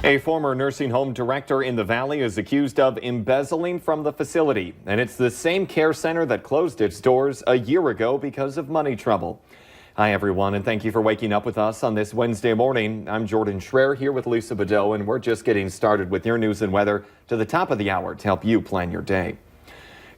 A former nursing home director in the Valley is accused of embezzling from the facility, and it's the same care center that closed its doors a year ago because of money trouble. Hi, everyone, and thank you for waking up with us on this Wednesday morning. I'm Jordan Schreier here with Lisa Badeau, and we're just getting started with your news and weather to the top of the hour to help you plan your day.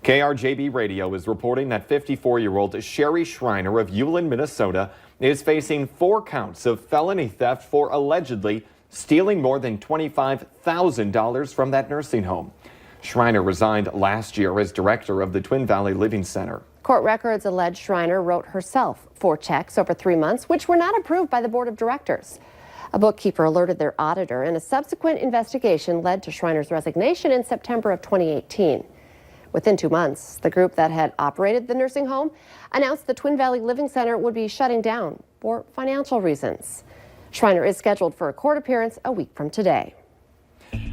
KRJB Radio is reporting that 54-year-old Sherry Schreiner of Ulen, Minnesota, is facing 4 counts of felony theft for allegedly stealing more than $25,000 from that nursing home. Schreiner resigned last year as director of the Twin Valley Living Center. Court records allege Schreiner wrote herself 4 checks over 3 months, which were not approved by the board of directors. A bookkeeper alerted their auditor, and a subsequent investigation led to Schreiner's resignation in September of 2018. Within 2 months, the group that had operated the nursing home announced the Twin Valley Living Center would be shutting down for financial reasons. Schreiner is scheduled for a court appearance a week from today.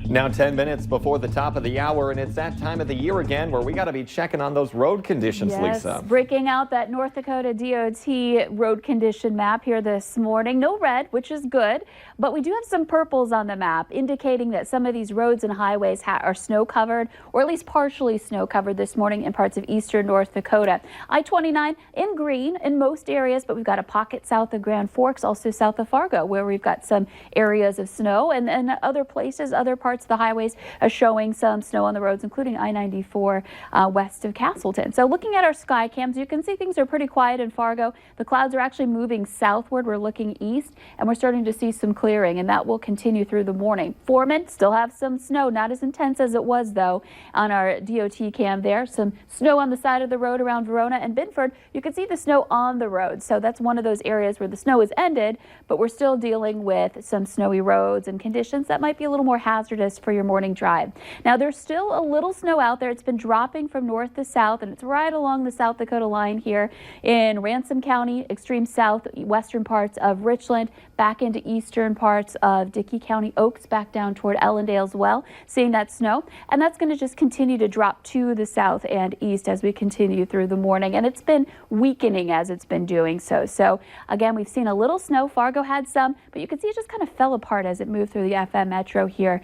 Now 10 minutes before the top of the hour, and it's that time of the year again where we got to be checking on those road conditions, yes, Lisa. Breaking out that North Dakota DOT road condition map here this morning. No red, which is good, but we do have some purples on the map indicating that some of these roads and highways are snow covered, or at least partially snow covered this morning in parts of eastern North Dakota. I-29 in green in most areas, but we've got a pocket south of Grand Forks, also south of Fargo, where we've got some areas of snow, and other places, other parts of the highways are showing some snow on the roads, including I-94 west of Castleton. So looking at our sky cams, you can see things are pretty quiet in Fargo. The clouds are actually moving southward. We're looking east, and we're starting to see some clearing, and that will continue through the morning. Foreman still have some snow, not as intense as it was, though, on our DOT cam there. Some snow on the side of the road around Verona and Binford. You can see the snow on the road, so that's one of those areas where the snow is ended, but we're still dealing with some snowy roads and conditions that might be a little more hazardous for your morning drive. Now, there's still a little snow out there. It's been dropping from north to south, and it's right along the South Dakota line here in Ransom County, extreme south, western parts of Richland, back into eastern parts of Dickey County, Oaks, back down toward Ellendale as well, seeing that snow. And that's going to just continue to drop to the south and east as we continue through the morning. And it's been weakening as it's been doing so. So again, we've seen a little snow. Fargo had some, but you can see it just kind of fell apart as it moved through the FM metro here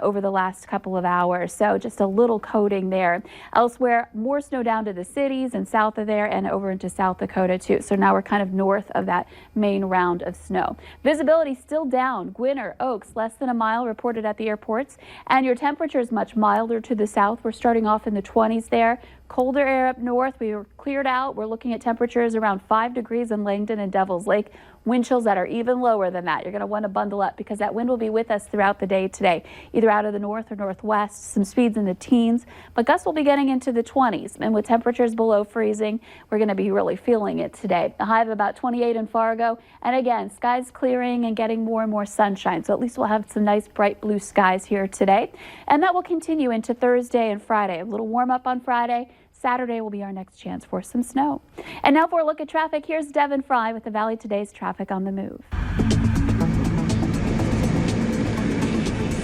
over the last couple of hours. So just a little coating there. Elsewhere, more snow down to the cities and south of there and over into South Dakota too. So now we're kind of north of that main round of snow. Visibility still down. Gwinner, Oaks, less than a mile reported at the airports. And your temperature is much milder to the south. We're starting off in the 20s there. Colder air up north. We were cleared out. We're looking at temperatures around 5 degrees in Langdon and Devil's Lake. Wind chills that are even lower than that. You're going to want to bundle up because that wind will be with us throughout the day today, either out of the north or northwest, some speeds in the teens, but gusts will be getting into the 20s. And with temperatures below freezing, we're going to be really feeling it today. A high of about 28 in Fargo. And again, skies clearing and getting more and more sunshine. So at least we'll have some nice bright blue skies here today. And that will continue into Thursday and Friday. A little warm up on Friday. Saturday will be our next chance for some snow. And now for a look at traffic, here's Devin Fry with the Valley Today's Traffic on the Move.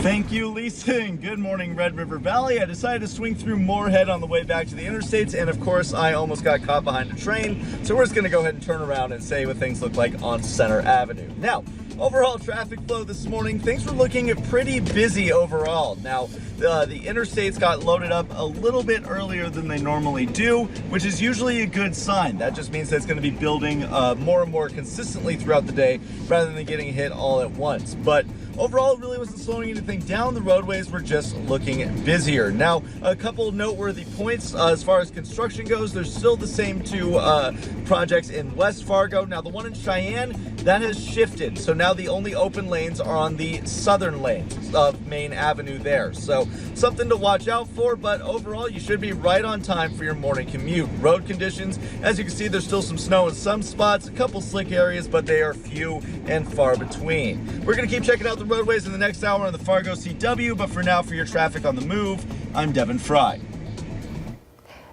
Thank you, Lisa, and good morning, Red River Valley. I decided to swing through Moorhead on the way back to the interstates, and of course, I almost got caught behind a train, so we're just going to go ahead and turn around and say what things look like on Center Avenue. Now, overall traffic flow this morning, things were looking pretty busy overall. Now, the interstates got loaded up a little bit earlier than they normally do, which is usually a good sign. That just means that it's going to be building more and more consistently throughout the day rather than getting hit all at once. But overall, it really wasn't slowing anything down. The roadways were just looking busier. Now, a couple noteworthy points as far as construction goes. There's still the same 2 projects in West Fargo. Now, the one in Cheyenne, that has shifted. So now the only open lanes are on the southern lanes of Main Avenue there. So something to watch out for, but overall, you should be right on time for your morning commute. Road conditions, as you can see, there's still some snow in some spots, a couple slick areas, but they are few and far between. We're going to keep checking out the roadways in the next hour on the Fargo CW, but for now, for your traffic on the move, I'm Devin Fry.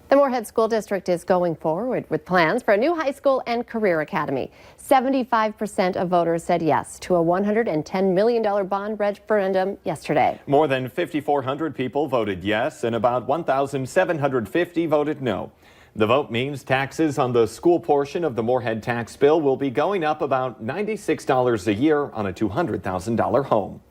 The Moorhead School District is going forward with plans for a new high school and career academy. 75% of voters said yes to a $110 million bond referendum yesterday. More than 5,400 people voted yes, and about 1,750 voted no. The vote means taxes on the school portion of the Moorhead tax bill will be going up about $96 a year on a $200,000 home.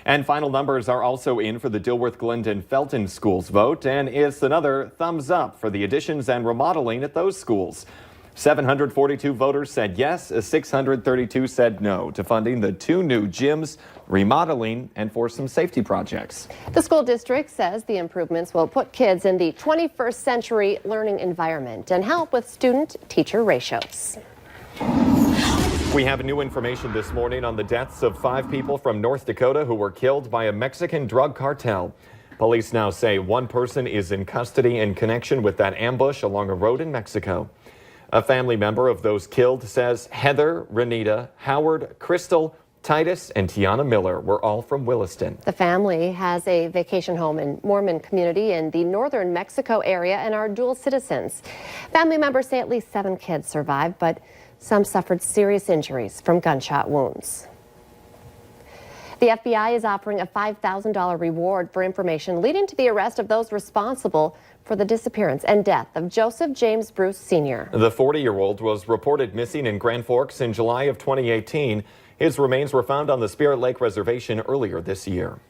And final numbers are also in for the Dilworth, Glendon, Felton schools vote, and it's another thumbs up for the additions and remodeling at those schools. 742 voters said yes, 632 said no to funding the 2 new gyms, remodeling, and for some safety projects. The school district says the improvements will put kids in the 21st century learning environment and help with student-teacher ratios. We have new information this morning on the deaths of 5 people from North Dakota who were killed by a Mexican drug cartel. Police now say 1 person is in custody in connection with that ambush along a road in Mexico. A family member of those killed says Heather, Renita, Howard, Crystal, Titus, and Tiana Miller were all from Williston. The family has a vacation home in Mormon community in the northern Mexico area and are dual citizens. Family members say at least 7 kids survived, but some suffered serious injuries from gunshot wounds. The FBI is offering a $5,000 reward for information leading to the arrest of those responsible for the disappearance and death of Joseph James Bruce Sr. The 40-year-old was reported missing in Grand Forks in July of 2018. His remains were found on the Spirit Lake Reservation earlier this year.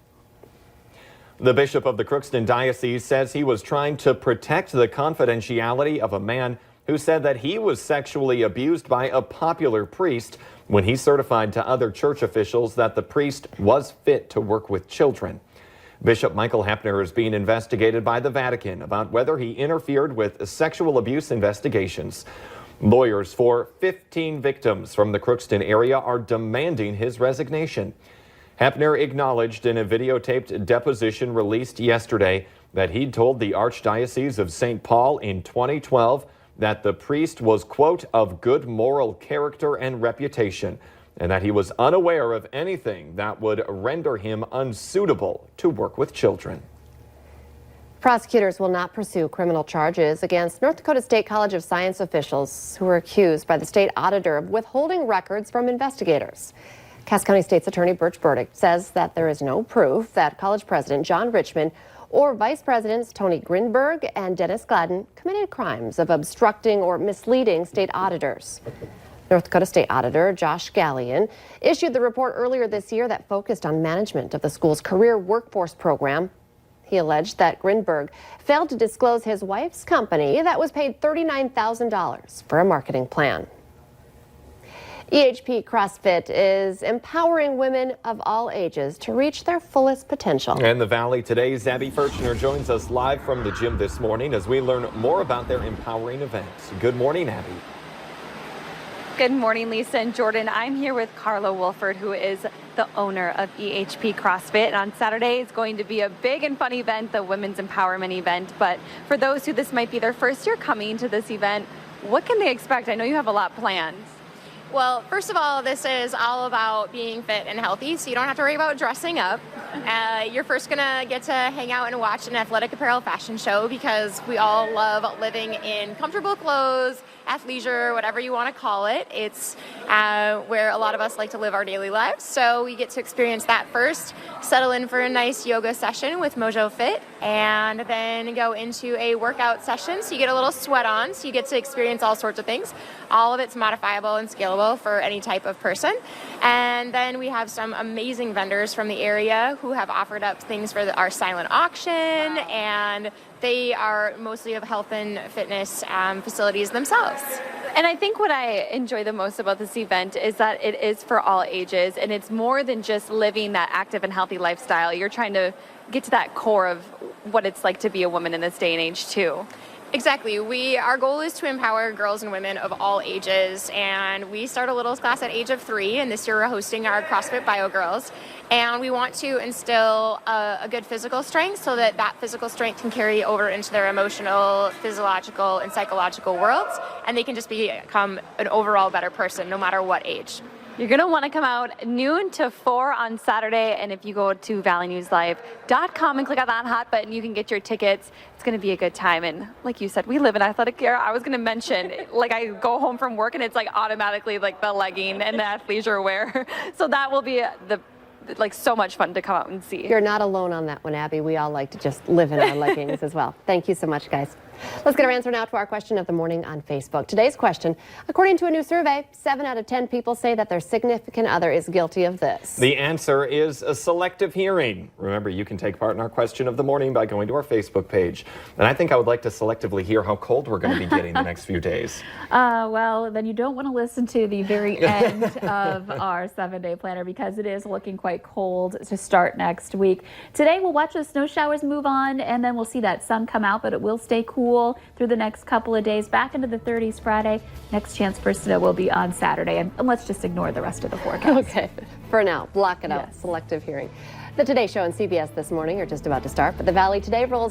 The bishop of the Crookston Diocese says he was trying to protect the confidentiality of a man who said that he was sexually abused by a popular priest when he certified to other church officials that the priest was fit to work with children. Bishop Michael Hepner is being investigated by the Vatican about whether he interfered with sexual abuse investigations. Lawyers for 15 victims from the Crookston area are demanding his resignation. Hepner acknowledged in a videotaped deposition released yesterday that he'd told the Archdiocese of St. Paul in 2012 that the priest was, quote, of good moral character and reputation, and that he was unaware of anything that would render him unsuitable to work with children. Prosecutors will not pursue criminal charges against North Dakota State College of Science officials who were accused by the state auditor of withholding records from investigators. Cass County State's Attorney Birch Burdick says that there is no proof that college president John Richmond or Vice Presidents Tony Grinberg and Dennis Gladden committed crimes of obstructing or misleading state auditors. North Dakota State Auditor Josh Gallion issued the report earlier this year that focused on management of the school's career workforce program. He alleged that Grinberg failed to disclose his wife's company that was paid $39,000 for a marketing plan. EHP CrossFit is empowering women of all ages to reach their fullest potential. In the Valley today, Zabby Furchner joins us live from the gym this morning as we learn more about their empowering event. Good morning, Abby. Good morning, Lisa and Jordan. I'm here with Carla Wolford, who is the owner of EHP CrossFit. And on Saturday, it's going to be a big and fun event, the Women's Empowerment event. But for those who this might be their first year coming to this event, what can they expect? I know you have a lot planned. Well, first of all, this is all about being fit and healthy, so you don't have to worry about dressing up. You're first going to get to hang out and watch an athletic apparel fashion show because we all love living in comfortable clothes, athleisure, whatever you want to call it. It's where a lot of us like to live our daily lives, so we get to experience that first, settle in for a nice yoga session with Mojo Fit, and then go into a workout session so you get a little sweat on, so you get to experience all sorts of things. All of it's modifiable and scalable for any type of person. And then we have some amazing vendors from the area who have offered up things for our silent auction, and they are mostly of health and fitness facilities themselves. And I think what I enjoy the most about this event is that it is for all ages, and it's more than just living that active and healthy lifestyle. You're trying to get to that core of what it's like to be a woman in this day and age too. Exactly. Our goal is to empower girls and women of all ages, and we start a little class at age of 3, and this year we're hosting our CrossFit Bio Girls, and we want to instill a good physical strength so that physical strength can carry over into their emotional, physiological, and psychological worlds, and they can just become an overall better person no matter what age. You're going to want to come out noon to 4 on Saturday, and if you go to valleynewslive.com and click on that hot button, you can get your tickets. It's going to be a good time, and like you said, we live in athletic era. I was going to mention, like, I go home from work, and it's like automatically like the legging and the athleisure wear, so that will be so much fun to come out and see. You're not alone on that one, Abby. We all like to just live in our leggings as well. Thank you so much, guys. Let's get our answer now to our question of the morning on Facebook. Today's question, according to a new survey, 7 out of 10 people say that their significant other is guilty of this. The answer is a selective hearing. Remember, you can take part in our question of the morning by going to our Facebook page. And I think I would like to selectively hear how cold we're going to be getting the next few days. Well, then you don't want to listen to the very end of our 7-day planner because it is looking quite cold to start next week. Today, we'll watch the snow showers move on, and then we'll see that sun come out, but it will stay cool through the next couple of days. Back into the 30s Friday. Next chance for snow will be on Saturday, and let's just ignore the rest of the forecast. Okay, for now, block it out. Yes. Selective hearing. The Today Show on CBS This Morning are just about to start, but the Valley Today rolls